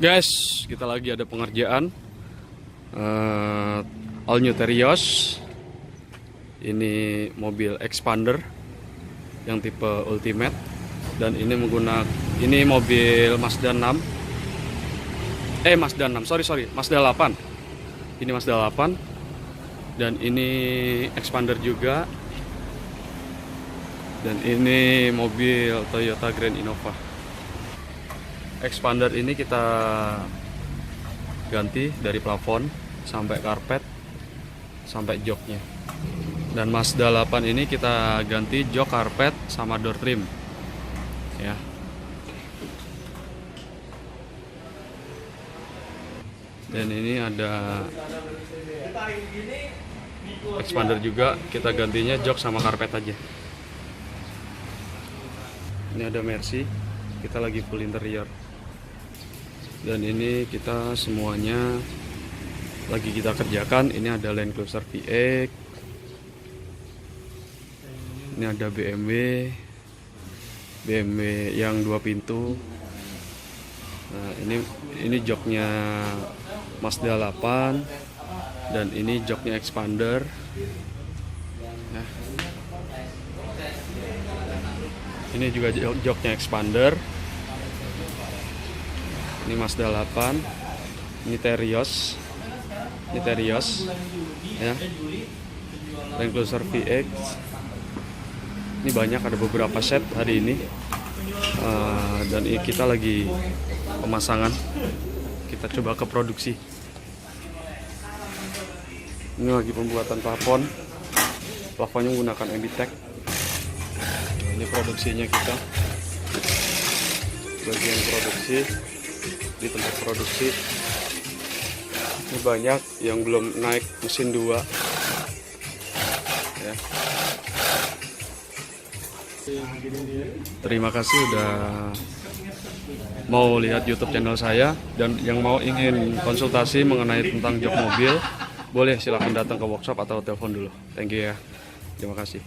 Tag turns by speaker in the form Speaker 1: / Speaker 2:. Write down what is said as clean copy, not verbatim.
Speaker 1: Guys, kita lagi ada pengerjaan all new Terios. Ini mobil expander yang tipe Ultimate, dan ini mobil Mazda 6. Mazda 8. Ini Mazda 8, dan ini expander juga. Dan ini mobil Toyota Grand Innova. Expander ini kita ganti dari plafon sampai karpet sampai joknya. Dan Mazda 8 ini kita ganti jok, karpet sama door trim. Ya. Dan ini ada expander juga, kita gantinya jok sama karpet aja. Ini ada Mercy, kita lagi full interior. Dan ini kita semuanya lagi kita kerjakan. Ini ada Land Cruiser VX, ini ada BMW yang 2 pintu. Nah, ini joknya Mazda 8, dan ini joknya expander. Nah, ini juga joknya expander. Ini Mazda 8, ini Terios, ya, Land Cruiser VX. Ini banyak, ada beberapa set hari ini, dan kita lagi pemasangan. Kita coba ke produksi. Ini lagi pembuatan plafon. Plafonnya menggunakan Embitech. Ini produksinya kita. Bagian produksi di tempat produksi. Ini banyak yang belum naik mesin 2. Ya. Terima kasih udah mau lihat YouTube channel saya, dan yang ingin konsultasi mengenai tentang jok mobil, boleh silahkan datang ke workshop atau telepon dulu. Thank you ya. Terima kasih.